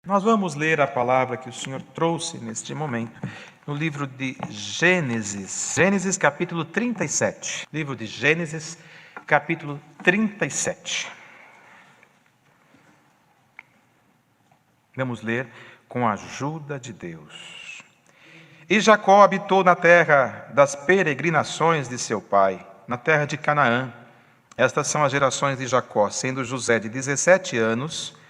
Nós vamos ler a palavra que o Senhor trouxe neste momento no livro de Gênesis. Gênesis capítulo 37. Livro de Gênesis capítulo 37. Vamos ler com a ajuda de Deus. E Jacó habitou na terra das peregrinações de seu pai, na terra de Canaã. Estas são as gerações de Jacó, sendo José de 17 anos,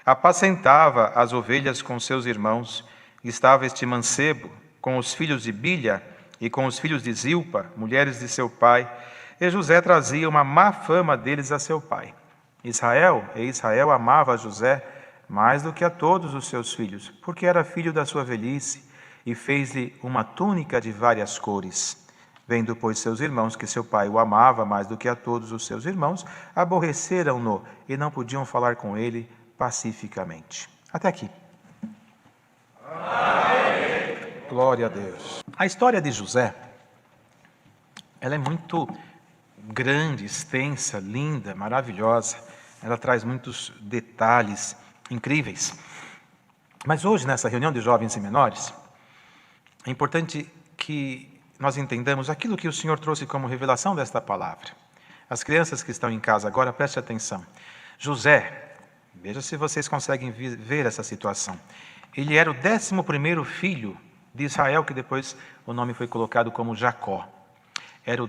apacentava as ovelhas com seus irmãos, e estava este mancebo com os filhos de Bilha e com os filhos de Zilpa, mulheres de seu pai, e José trazia uma má fama deles a seu pai. Israel amava José mais do que a todos os seus filhos, porque era filho da sua velhice, e fez-lhe uma túnica de várias cores. Vendo, pois, seus irmãos que seu pai o amava mais do que a todos os seus irmãos, aborreceram-no e não podiam falar com ele pacificamente. Até aqui. Amém. Glória a Deus. A história de José, ela é muito grande, extensa, linda, maravilhosa. Ela traz muitos detalhes incríveis. Mas hoje, nessa reunião de jovens e menores, é importante que nós entendamos aquilo que o Senhor trouxe como revelação desta palavra. As crianças que estão em casa agora, prestem atenção. José, veja se vocês conseguem ver essa situação. Ele era o 11º filho de Israel, que depois o nome foi colocado como Jacó. Era o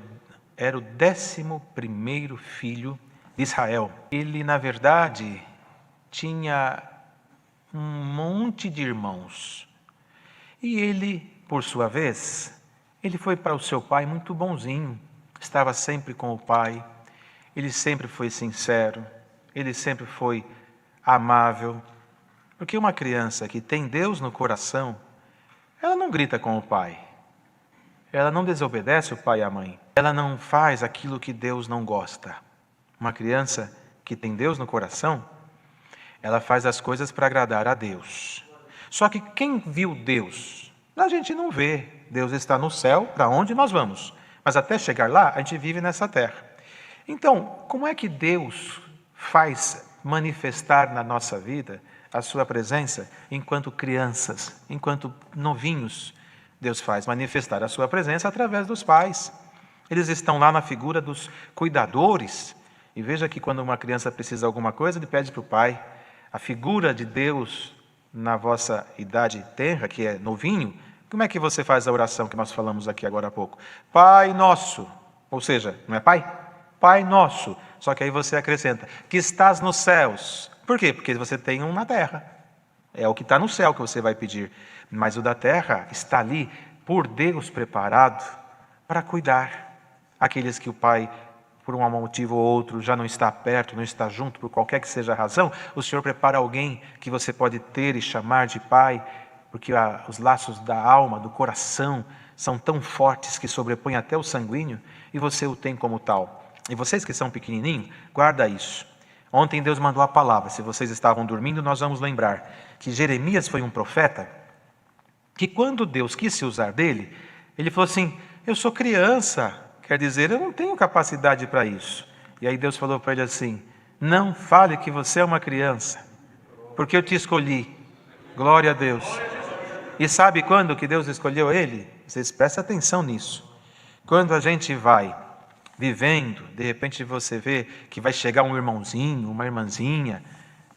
11º filho de Israel. Ele, na verdade, tinha um monte de irmãos. E ele, por sua vez, ele foi para o seu pai muito bonzinho. Estava sempre com o pai. Ele sempre foi sincero. Ele sempre foi amável, porque uma criança que tem Deus no coração, ela não grita com o pai, ela não desobedece o pai e a mãe, ela não faz aquilo que Deus não gosta. Uma criança que tem Deus no coração, ela faz as coisas para agradar a Deus. Só que quem viu Deus, a gente não vê. Deus está no céu, para onde nós vamos, mas até chegar lá, a gente vive nessa terra. Então, como é que Deus faz manifestar na nossa vida a sua presença enquanto crianças, enquanto novinhos? Deus faz manifestar a sua presença através dos pais. Eles estão lá na figura dos cuidadores. E veja que quando uma criança precisa de alguma coisa, ele pede para o pai. A figura de Deus na vossa idade tenra, que é novinho, como é que você faz a oração que nós falamos aqui agora há pouco? Pai nosso, ou seja, não é pai? Pai nosso. Só que aí você acrescenta, que estás nos céus. Por quê? Porque você tem um na terra. É o que está no céu que você vai pedir. Mas o da terra está ali, por Deus preparado, para cuidar. Aqueles que o pai, por um motivo ou outro, já não está perto, não está junto, por qualquer que seja a razão, o Senhor prepara alguém que você pode ter e chamar de pai, porque os laços da alma, do coração, são tão fortes que sobrepõem até o sanguíneo, e você o tem como tal. E vocês que são pequenininhos, guarda isso. Ontem Deus mandou a palavra. Se vocês estavam dormindo, nós vamos lembrar que Jeremias foi um profeta que quando Deus quis se usar dele, ele falou assim, eu sou criança, quer dizer, eu não tenho capacidade para isso. E aí Deus falou para ele assim, não fale que você é uma criança, porque eu te escolhi. Glória a Deus. E sabe quando que Deus escolheu ele? Vocês prestem atenção nisso. Quando a gente vai vivendo, de repente você vê que vai chegar um irmãozinho, uma irmãzinha,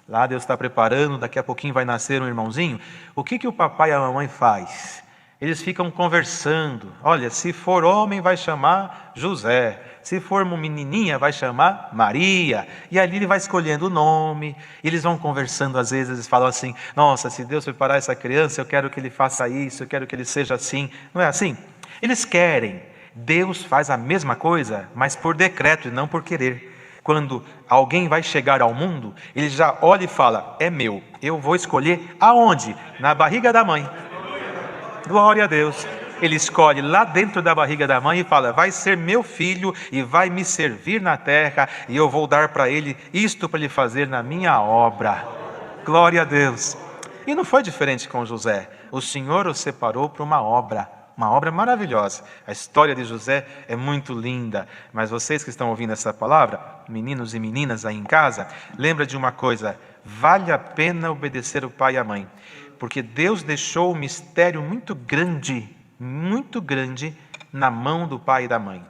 lá Deus está preparando, daqui a pouquinho vai nascer um irmãozinho. O que o papai e a mamãe faz? Eles ficam conversando. Olha, se for homem vai chamar José, se for uma menininha vai chamar Maria. E ali ele vai escolhendo o nome, eles vão conversando, às vezes eles falam assim, nossa, se Deus preparar essa criança, eu quero que ele faça isso, eu quero que ele seja assim. Não é assim? Eles querem. Deus faz a mesma coisa, mas por decreto e não por querer. Quando alguém vai chegar ao mundo, ele já olha e fala, é meu, eu vou escolher aonde? Na barriga da mãe. Glória a Deus. Ele escolhe lá dentro da barriga da mãe e fala, vai ser meu filho e vai me servir na terra e eu vou dar para ele isto para ele fazer na minha obra. Glória a Deus. E não foi diferente com José. O Senhor o separou para uma obra maravilhosa. A história de José é muito linda, mas vocês que estão ouvindo essa palavra, meninos e meninas aí em casa, lembra de uma coisa, vale a pena obedecer o pai e a mãe, porque Deus deixou um mistério muito grande na mão do pai e da mãe.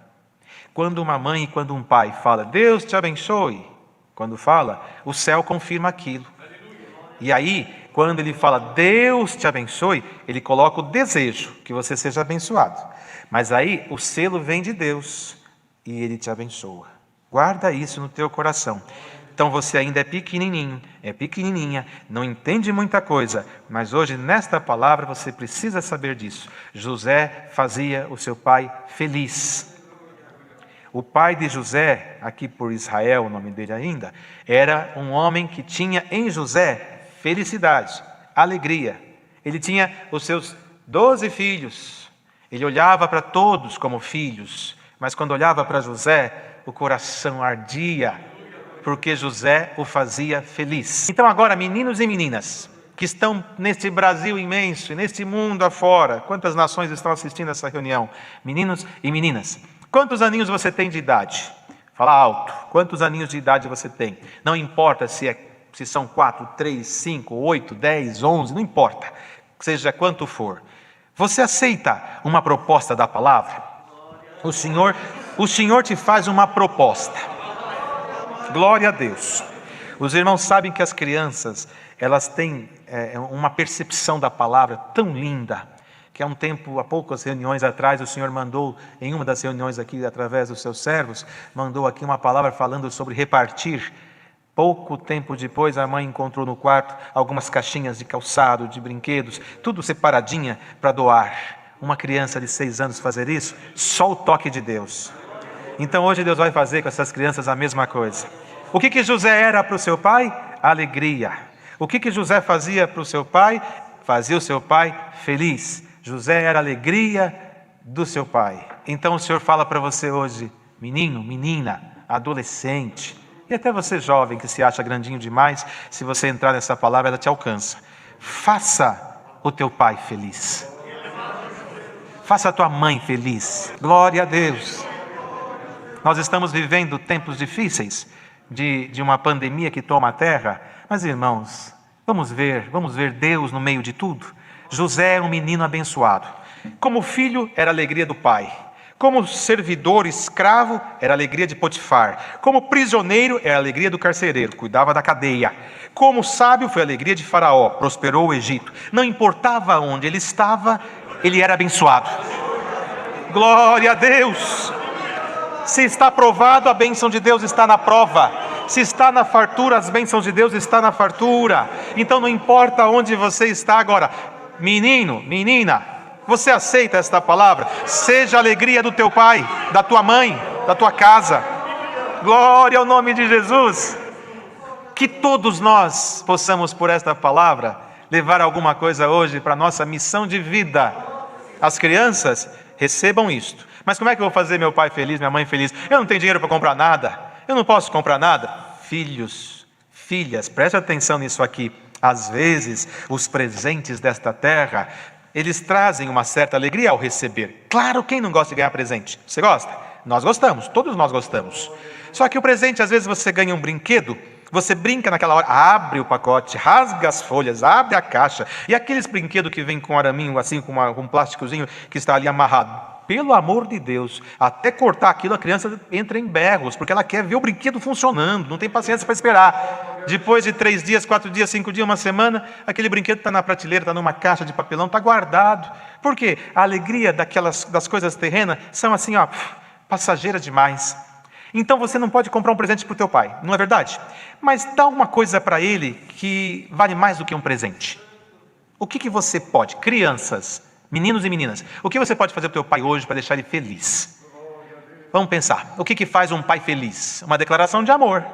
Quando uma mãe e quando um pai fala, Deus te abençoe, quando fala, o céu confirma aquilo. E aí, quando ele fala, Deus te abençoe, ele coloca o desejo que você seja abençoado. Mas aí, o selo vem de Deus e ele te abençoa. Guarda isso no teu coração. Então você ainda é pequenininho, é pequenininha, não entende muita coisa, mas hoje nesta palavra você precisa saber disso. José fazia o seu pai feliz. O pai de José, aqui por Israel, o nome dele ainda, era um homem que tinha em José felicidade, alegria. Ele tinha os seus 12 filhos. Ele olhava para todos como filhos, mas quando olhava para José, o coração ardia, porque José o fazia feliz. Então agora, meninos e meninas, que estão neste Brasil imenso, neste mundo afora, quantas nações estão assistindo essa reunião? Meninos e meninas, quantos aninhos você tem de idade? Fala alto. Quantos aninhos de idade você tem? Não importa se são 4, 3, 5, 8, 10, 11, não importa. Seja quanto for. Você aceita uma proposta da palavra? O Senhor te faz uma proposta. Glória a Deus. Os irmãos sabem que as crianças, elas têm uma percepção da palavra tão linda, que há poucas reuniões atrás, o Senhor mandou, em uma das reuniões aqui, através dos seus servos, mandou aqui uma palavra falando sobre repartir. Pouco tempo depois, a mãe encontrou no quarto algumas caixinhas de calçado, de brinquedos, tudo separadinha para doar. Uma criança de 6 anos fazer isso, só o toque de Deus. Então hoje Deus vai fazer com essas crianças a mesma coisa. O que José era para o seu pai? Alegria. O que José fazia para o seu pai? Fazia o seu pai feliz. José era a alegria do seu pai. Então o Senhor fala para você hoje, menino, menina, adolescente, e até você jovem que se acha grandinho demais, se você entrar nessa palavra, ela te alcança. Faça o teu pai feliz. Faça a tua mãe feliz. Glória a Deus. Nós estamos vivendo tempos difíceis de uma pandemia que toma a terra, mas irmãos, vamos ver Deus no meio de tudo. José é um menino abençoado. Como filho, era a alegria do pai. Como servidor, escravo, era a alegria de Potifar. Como prisioneiro, era a alegria do carcereiro, cuidava da cadeia. Como sábio, foi a alegria de Faraó, prosperou o Egito. Não importava onde ele estava, ele era abençoado. Glória a Deus! Se está provado, a bênção de Deus está na prova. Se está na fartura, as bênçãos de Deus estão na fartura. Então não importa onde você está agora. Menino, menina, você aceita esta palavra? Seja a alegria do teu pai, da tua mãe, da tua casa. Glória ao nome de Jesus. Que todos nós possamos, por esta palavra, levar alguma coisa hoje para a nossa missão de vida. As crianças recebam isto. Mas como é que eu vou fazer meu pai feliz, minha mãe feliz? Eu não tenho dinheiro para comprar nada. Eu não posso comprar nada. Filhos, filhas, preste atenção nisso aqui. Às vezes, os presentes desta terra, eles trazem uma certa alegria ao receber. Claro, quem não gosta de ganhar presente? Você gosta? Nós gostamos, todos nós gostamos. Só que o presente, às vezes você ganha um brinquedo, você brinca naquela hora, abre o pacote, rasga as folhas, abre a caixa. E aqueles brinquedos que vêm com araminho, assim, com um plásticozinho que está ali amarrado. Pelo amor de Deus, até cortar aquilo a criança entra em berros, porque ela quer ver o brinquedo funcionando, não tem paciência para esperar. Depois de 3 dias, 4 dias, 5 dias, uma semana, aquele brinquedo está na prateleira, está numa caixa de papelão, está guardado. Por quê? A alegria das coisas terrenas são assim, passageiras demais. Então você não pode comprar um presente para o teu pai, não é verdade? Mas dá uma coisa para ele que vale mais do que um presente. O que você pode? Crianças, meninos e meninas, o que você pode fazer para o teu pai hoje para deixar ele feliz? Vamos pensar, o que faz um pai feliz? Uma declaração de amor.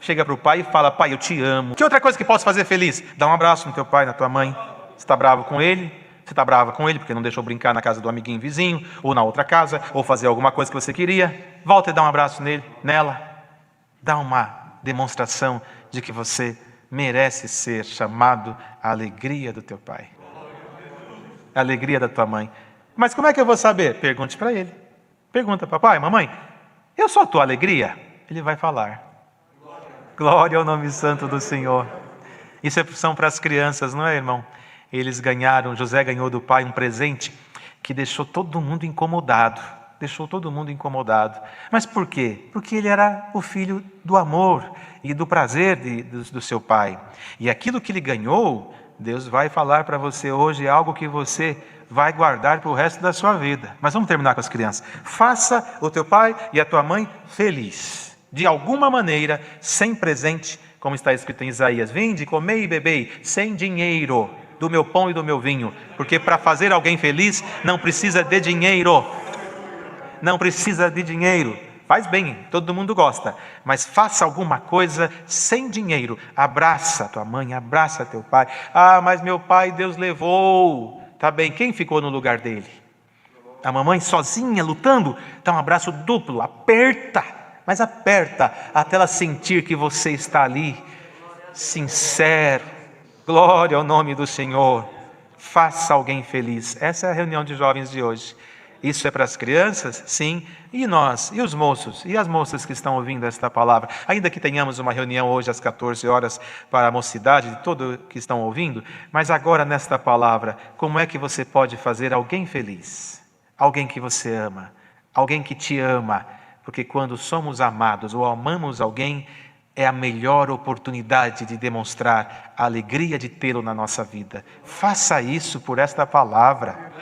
Chega para o pai e fala, pai, eu te amo. Que outra coisa que posso fazer feliz? Dá um abraço no teu pai, na tua mãe. Você está bravo com ele? Você está brava com ele porque não deixou brincar na casa do amiguinho vizinho, ou na outra casa, ou fazer alguma coisa que você queria. Volta e dá um abraço nele, nela. Dá uma demonstração de que você merece ser chamado a alegria do teu pai. A alegria da tua mãe. Mas como é que eu vou saber? Pergunte para ele. Pergunta, papai, mamãe, eu sou a tua alegria? Ele vai falar. Glória ao nome santo do Senhor. Isso são para as crianças, não é, irmão? Eles ganharam, José ganhou do pai um presente que deixou todo mundo incomodado. Deixou todo mundo incomodado. Mas por quê? Porque ele era o filho do amor e do prazer do seu pai. E aquilo que ele ganhou, Deus vai falar para você hoje, é algo que você vai guardar para o resto da sua vida. Mas vamos terminar com as crianças. Faça o teu pai e a tua mãe feliz. De alguma maneira, sem presente, como está escrito em Isaías. Vinde, comei e bebei, sem dinheiro, do meu pão e do meu vinho. Porque para fazer alguém feliz, não precisa de dinheiro. Não precisa de dinheiro. Faz bem, todo mundo gosta. Mas faça alguma coisa sem dinheiro. Abraça tua mãe, abraça teu pai. Ah, mas meu pai Deus levou. Tá bem, quem ficou no lugar dele? A mamãe sozinha, lutando? Dá um abraço duplo, aperta. Mas aperta até ela sentir que você está ali, sincero. Glória ao nome do Senhor. Faça alguém feliz. Essa é a reunião de jovens de hoje. Isso é para as crianças? Sim. E nós? E os moços? E as moças que estão ouvindo esta palavra? Ainda que tenhamos uma reunião hoje às 14 horas para a mocidade, de todos que estão ouvindo, mas agora nesta palavra, como é que você pode fazer alguém feliz? Alguém que você ama, alguém que te ama, porque quando somos amados ou amamos alguém, é a melhor oportunidade de demonstrar a alegria de tê-lo na nossa vida. Faça isso por esta palavra.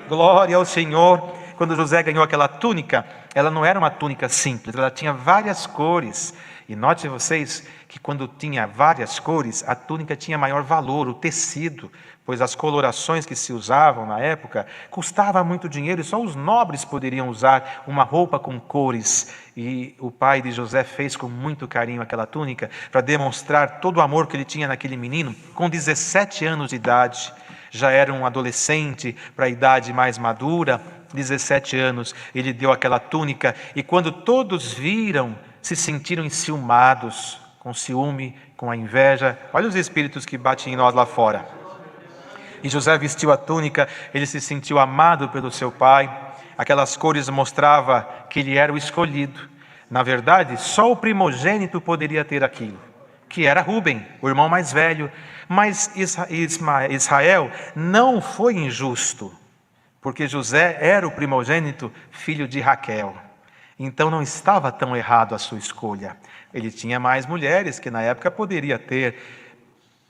Glória ao Senhor. Quando José ganhou aquela túnica, ela não era uma túnica simples, ela tinha várias cores. E note vocês que quando tinha várias cores, a túnica tinha maior valor, o tecido, pois as colorações que se usavam na época custava muito dinheiro e só os nobres poderiam usar uma roupa com cores. E o pai de José fez com muito carinho aquela túnica para demonstrar todo o amor que ele tinha naquele menino. Com 17 anos de idade, já era um adolescente para a idade mais madura, 17 anos, ele deu aquela túnica e quando todos viram, se sentiram enciumados, com ciúme, com a inveja. Olha os espíritos que batem em nós lá fora. E José vestiu a túnica, ele se sentiu amado pelo seu pai. Aquelas cores mostravam que ele era o escolhido. Na verdade, só o primogênito poderia ter aquilo, que era Rúben, o irmão mais velho. Mas Israel não foi injusto, porque José era o primogênito, filho de Raquel. Então não estava tão errado a sua escolha. Ele tinha mais mulheres que na época poderia ter.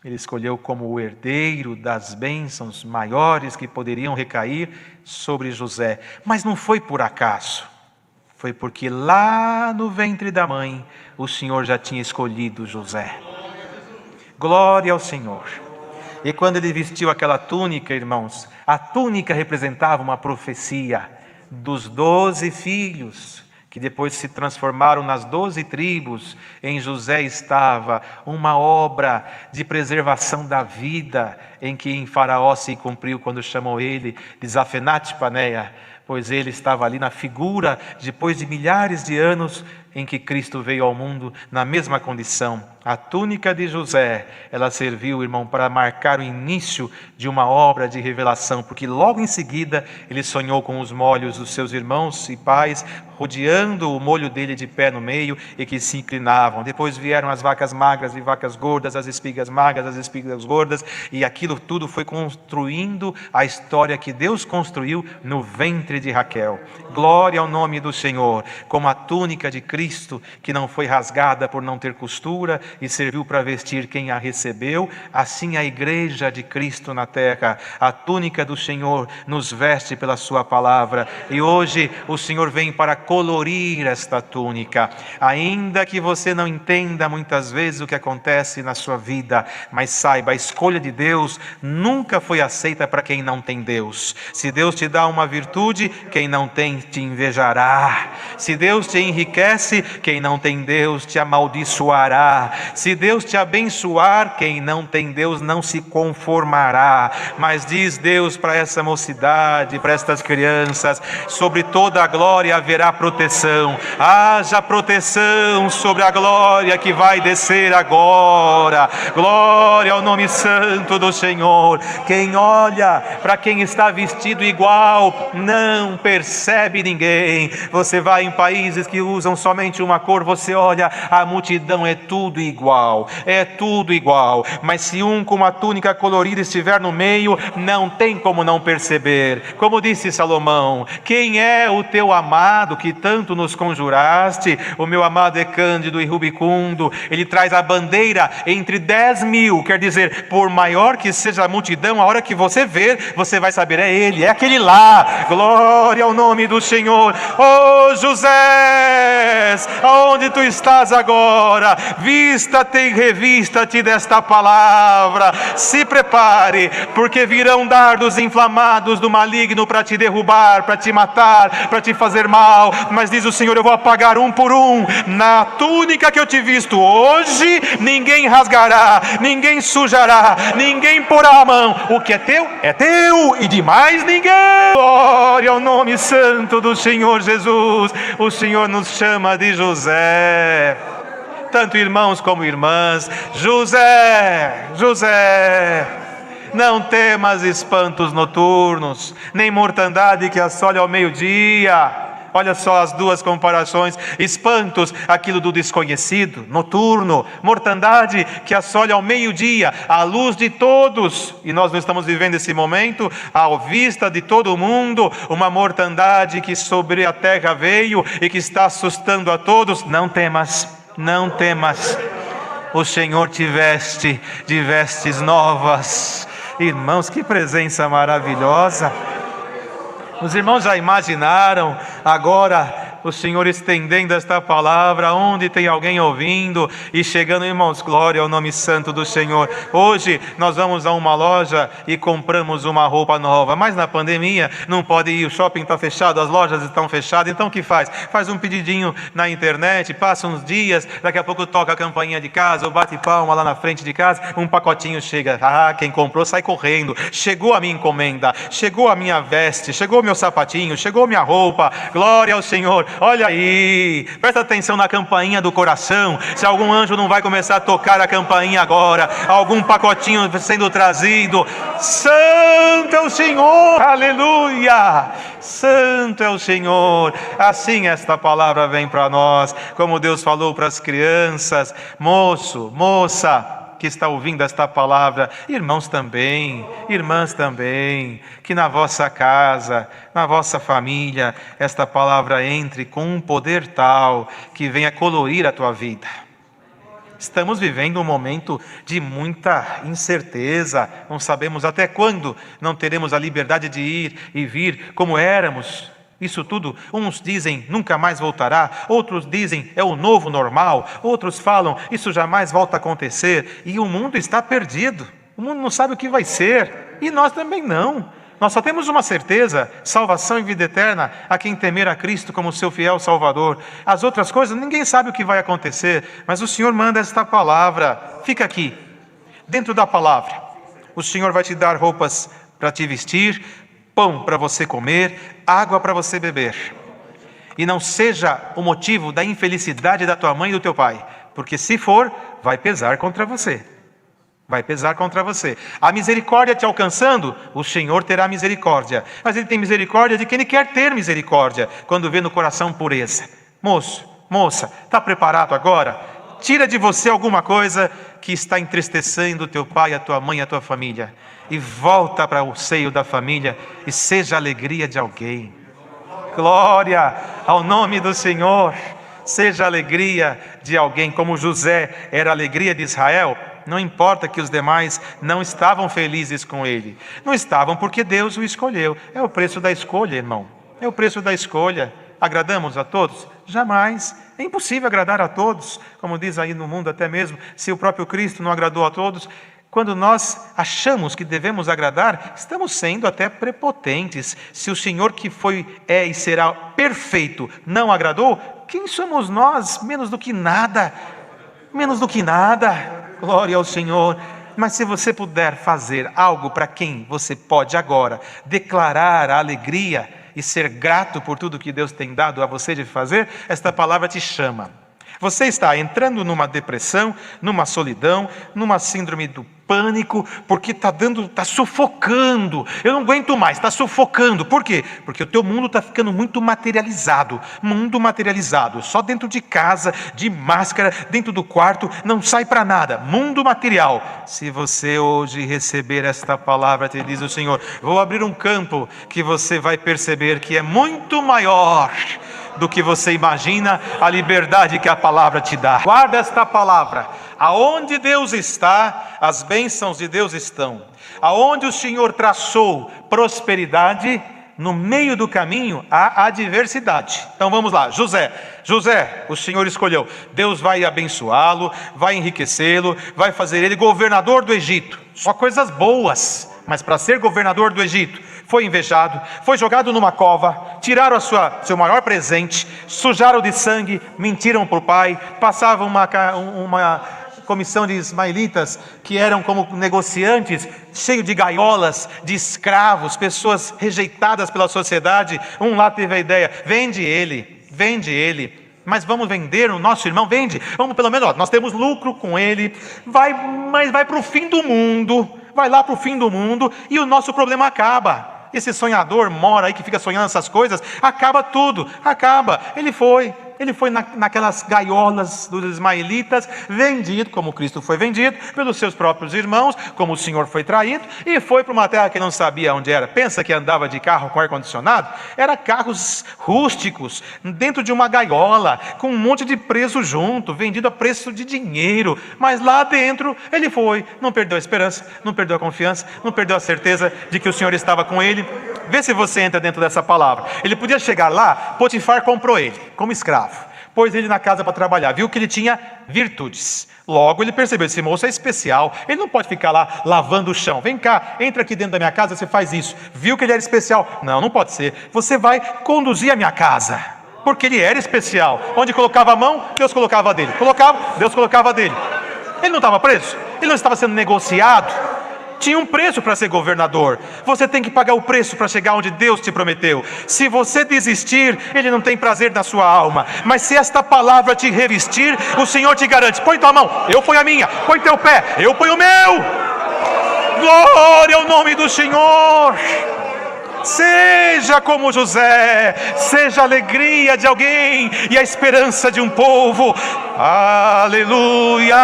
Ele escolheu como o herdeiro das bênçãos maiores que poderiam recair sobre José. Mas não foi por acaso. Foi porque lá no ventre da mãe, o Senhor já tinha escolhido José. Glória ao Senhor. E quando ele vestiu aquela túnica, irmãos, a túnica representava uma profecia dos 12 filhos, que depois se transformaram nas 12 tribos. Em José estava uma obra de preservação da vida, em que em Faraó se cumpriu quando chamou ele de Zafenate Paneia, pois ele estava ali na figura, depois de milhares de anos, em que Cristo veio ao mundo na mesma condição. A túnica de José, ela serviu, irmão, para marcar o início de uma obra de revelação, porque logo em seguida ele sonhou com os molhos dos seus irmãos e pais, rodeando o molho dele de pé no meio e que se inclinavam. Depois vieram as vacas magras e vacas gordas, as espigas magras, as espigas gordas, e aquilo tudo foi construindo a história que Deus construiu no ventre de Raquel. Glória ao nome do Senhor. Como a túnica de Cristo, que não foi rasgada por não ter costura e serviu para vestir quem a recebeu, assim a igreja de Cristo na terra, a túnica do Senhor nos veste pela sua palavra, e hoje o Senhor vem para colorir esta túnica, ainda que você não entenda muitas vezes o que acontece na sua vida, mas saiba, a escolha de Deus nunca foi aceita para quem não tem Deus. Se Deus te dá uma virtude, quem não tem te invejará. Se Deus te enriquece, quem não tem Deus te amaldiçoará. Se Deus te abençoar, quem não tem Deus não se conformará. Mas diz Deus para essa mocidade, para estas crianças, sobre toda a glória haverá proteção. Haja proteção sobre a glória que vai descer agora. Glória ao nome santo do Senhor. Quem olha para quem está vestido igual, não percebe ninguém. Você vai em países que usam somente uma cor, você olha, a multidão é tudo igual. igual, é tudo igual. Mas se um com uma túnica colorida estiver no meio, não tem como não perceber. Como disse Salomão: quem é o teu amado que tanto nos conjuraste? O meu amado é cândido e rubicundo. Ele traz a bandeira entre 10.000, quer dizer, por maior que seja a multidão, a hora que você ver, você vai saber, é ele, é aquele lá. Glória ao nome do Senhor. Oh José, aonde tu estás agora? Vista-te e revista-te desta palavra. Se prepare, porque virão dardos inflamados do maligno para te derrubar, para te matar, para te fazer mal. Mas diz o Senhor: eu vou apagar um por um. Na túnica que eu te visto hoje, ninguém rasgará, ninguém sujará, ninguém porá a mão. O que é teu, e de mais ninguém. Glória ao nome santo do Senhor Jesus. O Senhor nos chama de José, tanto irmãos como irmãs. José, José, não temas espantos noturnos, nem mortandade que assole ao meio-dia. Olha só as duas comparações: espantos, aquilo do desconhecido, noturno; mortandade, que assole ao meio-dia, à luz de todos. E nós não estamos vivendo esse momento, à vista de todo mundo, uma mortandade que sobre a terra veio e que está assustando a todos. Não temas, não temas. O Senhor te veste de vestes novas. Irmãos, que presença maravilhosa! Os irmãos já imaginaram agora o Senhor estendendo esta palavra onde tem alguém ouvindo e chegando? Irmãos, glória ao nome santo do Senhor. Hoje nós vamos a uma loja e compramos uma roupa nova, mas na pandemia não pode ir, o shopping está fechado, as lojas estão fechadas. Então o que faz? Faz um pedidinho na internet, passa uns dias, daqui a pouco toca a campainha de casa, ou bate palma lá na frente de casa, um pacotinho chega. Quem comprou sai correndo. Chegou a minha encomenda, chegou a minha veste, chegou meu sapatinho, chegou minha roupa. Glória ao Senhor. Olha aí, presta atenção na campainha do coração. Se algum anjo não vai começar a tocar a campainha agora, algum pacotinho sendo trazido. Santo é o Senhor, aleluia, santo é o Senhor. Assim esta palavra vem para nós, como Deus falou para as crianças. Moço, moça que está ouvindo esta palavra, irmãos também, irmãs também, que na vossa casa, na vossa família, esta palavra entre com um poder tal que venha colorir a tua vida. Estamos vivendo um momento de muita incerteza, não sabemos até quando não teremos a liberdade de ir e vir como éramos. Isso tudo, uns dizem nunca mais voltará, outros dizem é o novo normal, outros falam isso jamais volta a acontecer, e o mundo está perdido, o mundo não sabe o que vai ser, e nós também não. Nós só temos uma certeza: salvação e vida eterna a quem temer a Cristo como seu fiel Salvador. As outras coisas ninguém sabe o que vai acontecer, mas o Senhor manda esta palavra. Fica aqui, dentro da palavra. O Senhor vai te dar roupas para te vestir, pão para você comer, água para você beber. E não seja o motivo da infelicidade da tua mãe e do teu pai, porque se for, vai pesar contra você. Vai pesar contra você. A misericórdia te alcançando, o Senhor terá misericórdia. Mas Ele tem misericórdia de quem Ele quer ter misericórdia, quando vê no coração pureza. Moço, moça, está preparado agora? Tira de você alguma coisa que está entristecendo o teu pai, a tua mãe, a tua família, e volta para o seio da família e seja a alegria de alguém. Glória ao nome do Senhor. Seja a alegria de alguém, como José era a alegria de Israel. Não importa que os demais não estavam felizes com ele. Não estavam porque Deus o escolheu. É o preço da escolha, irmão. É o preço da escolha. Agradamos a todos? Jamais. É impossível agradar a todos. Como diz aí no mundo até mesmo, se o próprio Cristo não agradou a todos. Quando nós achamos que devemos agradar, estamos sendo até prepotentes. Se o Senhor que foi, é e será perfeito não agradou, quem somos nós? Menos do que nada. Menos do que nada. Glória ao Senhor. Mas se você puder fazer algo para quem você pode agora declarar a alegria e ser grato por tudo que Deus tem dado a você de fazer, esta palavra te chama. Você está entrando numa depressão, numa solidão, numa síndrome do pânico, porque está sufocando. Eu não aguento mais, está sufocando. Por quê? Porque o teu mundo está ficando muito materializado. Mundo materializado. Só dentro de casa, de máscara, dentro do quarto, não sai para nada. Mundo material. Se você hoje receber esta palavra, te diz o Senhor, vou abrir um campo que você vai perceber que é muito maior do que você imagina, a liberdade que a palavra te dá. Guarda esta palavra. Aonde Deus está, as bênçãos de Deus estão. Aonde o Senhor traçou prosperidade, no meio do caminho há adversidade. Então vamos lá, José, o Senhor escolheu. Deus vai abençoá-lo, vai enriquecê-lo, vai fazer ele governador do Egito. Só coisas boas, mas para ser governador do Egito, foi invejado, foi jogado numa cova, tiraram seu maior presente, sujaram de sangue, mentiram para o pai, passavam uma comissão de ismaelitas, que eram como negociantes, cheio de gaiolas, de escravos, pessoas rejeitadas pela sociedade. Um lá teve a ideia, vende ele, mas vamos vender o nosso irmão, vende, vamos pelo menos, nós temos lucro com ele, mas vai para o fim do mundo, vai lá para o fim do mundo, e o nosso problema acaba. Esse sonhador mora aí, que fica sonhando essas coisas, acaba tudo, acaba. Ele foi naquelas gaiolas dos ismaelitas, vendido, como Cristo foi vendido, pelos seus próprios irmãos, como o Senhor foi traído, e foi para uma terra que não sabia onde era. Pensa que andava de carro com ar-condicionado? Era carros rústicos, dentro de uma gaiola, com um monte de preso junto, vendido a preço de dinheiro, mas lá dentro ele foi, não perdeu a esperança, não perdeu a confiança, não perdeu a certeza de que o Senhor estava com ele. Vê se você entra dentro dessa palavra. Ele podia chegar lá, Potifar comprou ele como escravo, pôs ele na casa para trabalhar, viu que ele tinha virtudes. Logo ele percebeu, esse moço é especial, ele não pode ficar lá lavando o chão. Vem cá, entra aqui dentro da minha casa, você faz isso. Viu que ele era especial? Não pode ser. Você vai conduzir a minha casa, porque ele era especial. Onde colocava a mão, Deus colocava a dele. Deus colocava a dele. Ele não estava preso, ele não estava sendo negociado. Tinha um preço para ser governador. Você tem que pagar o preço para chegar onde Deus te prometeu. Se você desistir, Ele não tem prazer na sua alma. Mas se esta palavra te revestir, o Senhor te garante: põe tua mão, eu ponho a minha. Põe teu pé, eu ponho o meu. Glória ao nome do Senhor. Seja como José, seja a alegria de alguém e a esperança de um povo. Aleluia.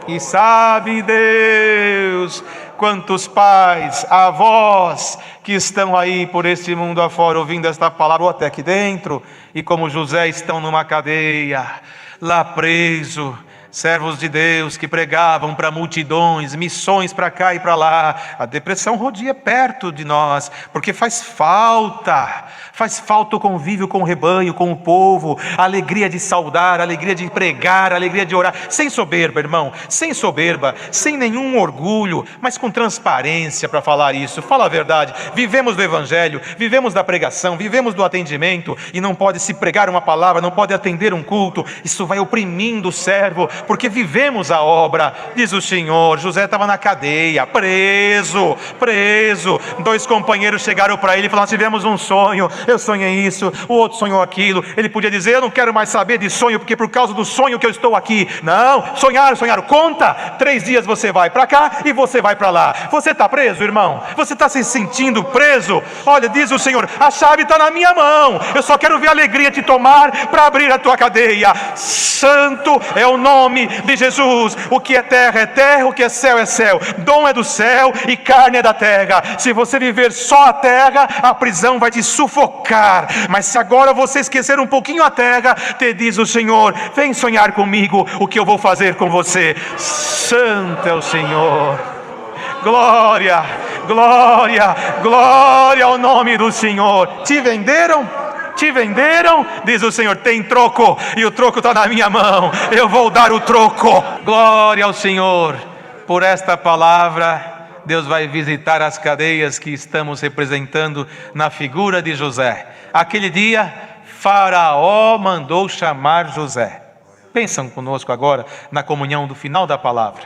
E sabe Deus quantos pais, avós que estão aí por esse mundo afora ouvindo esta palavra, ou até aqui dentro, e como José estão numa cadeia, lá preso, servos de Deus que pregavam para multidões, missões para cá e para lá. A depressão rodia perto de nós, porque faz falta o convívio com o rebanho, com o povo, a alegria de saudar, a alegria de pregar, a alegria de orar, sem soberba, irmão, sem soberba, sem nenhum orgulho, mas com transparência para falar isso. Fala a verdade, vivemos do evangelho, vivemos da pregação, vivemos do atendimento, e não pode se pregar uma palavra, não pode atender um culto, isso vai oprimindo o servo, porque vivemos a obra. Diz o Senhor, José estava na cadeia, preso, 2 companheiros chegaram para ele e falaram: tivemos um sonho, eu sonhei isso, o outro sonhou aquilo. Ele podia dizer: eu não quero mais saber de sonho, porque por causa do sonho que eu estou aqui. Não, sonharam, conta, 3 dias você vai para cá e você vai para lá. Você está preso, irmão? Você está se sentindo preso? Olha, diz o Senhor, a chave está na minha mão, eu só quero ver a alegria te tomar para abrir a tua cadeia. Santo é o nome de Jesus. O que é terra, o que é céu, dom é do céu e carne é da terra. Se você viver só a terra, a prisão vai te sufocar, mas se agora você esquecer um pouquinho a terra, te diz o Senhor: vem sonhar comigo o que eu vou fazer com você. Santo é o Senhor. Glória ao nome do Senhor. Te venderam, diz o Senhor, tem troco, e o troco está na minha mão, eu vou dar o troco. Glória ao Senhor. Por esta palavra, Deus vai visitar as cadeias que estamos representando na figura de José. Aquele dia, Faraó mandou chamar José. Pensam conosco agora na comunhão do final da palavra.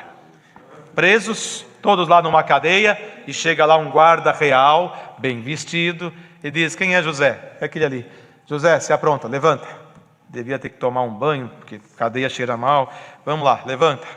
Presos, todos lá numa cadeia, e chega lá um guarda real, bem vestido, e diz: quem é José? É aquele ali. José, se apronta, levanta. Devia ter que tomar um banho, porque cadeia cheira mal. Vamos lá, levanta.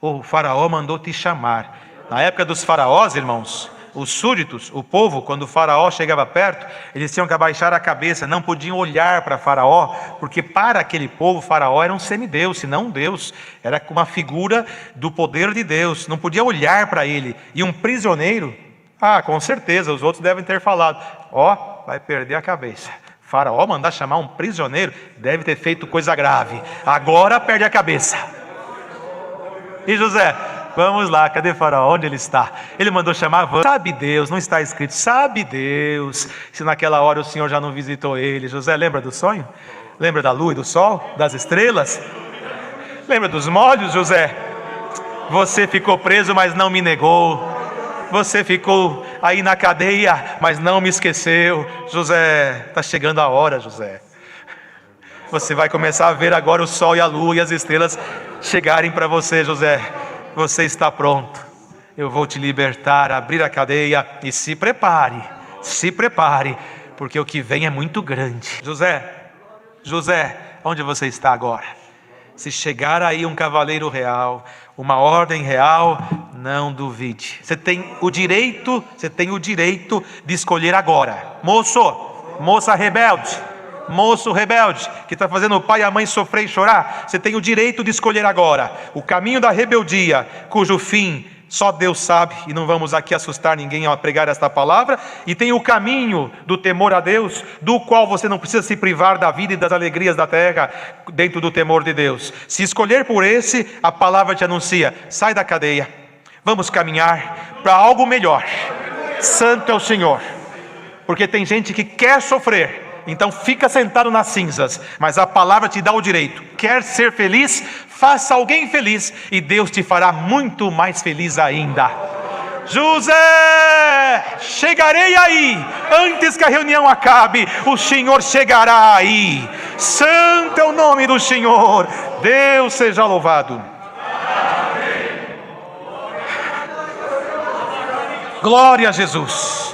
o faraó mandou te chamar. Na época dos faraós, irmãos, os súditos, o povo, quando o faraó chegava perto, eles tinham que abaixar a cabeça, não podiam olhar para faraó, porque para aquele povo, faraó era um semideus, se não um deus, era uma figura do poder de Deus, não podia olhar para ele. E um prisioneiro, com certeza, os outros devem ter falado, vai perder a cabeça. Faraó mandar chamar um prisioneiro, deve ter feito coisa grave, agora perde a cabeça. E José, vamos lá, cadê Faraó? Onde ele está? Ele mandou chamar, sabe Deus, não está escrito, sabe Deus, se naquela hora o Senhor já não visitou ele. José, lembra do sonho? Lembra da lua e do sol? Das estrelas? Lembra dos molhos, José? Você ficou preso, mas não me negou. Você ficou aí na cadeia, mas não me esqueceu. José, está chegando a hora, José. Você vai começar a ver agora o sol e a lua e as estrelas chegarem para você, José. Você está pronto. Eu vou te libertar, abrir a cadeia e se prepare, porque o que vem é muito grande. José, onde você está agora? Se chegar aí um cavaleiro real, uma ordem real, não duvide. Você tem o direito de escolher agora. Moça rebelde, moço rebelde, que está fazendo o pai e a mãe sofrer e chorar, você tem o direito de escolher agora o caminho da rebeldia, cujo fim só Deus sabe, e não vamos aqui assustar ninguém ao pregar esta palavra, e tem o caminho do temor a Deus, do qual você não precisa se privar da vida e das alegrias da terra, dentro do temor de Deus. Se escolher por esse, a palavra te anuncia, sai da cadeia, vamos caminhar para algo melhor. Santo é o Senhor, porque tem gente que quer sofrer, então fica sentado nas cinzas, mas a palavra te dá o direito. Quer ser feliz? Faça alguém feliz e Deus te fará muito mais feliz ainda. José, chegarei aí, antes que a reunião acabe, o Senhor chegará aí. Santo é o nome do Senhor, Deus seja louvado. Glória a Jesus.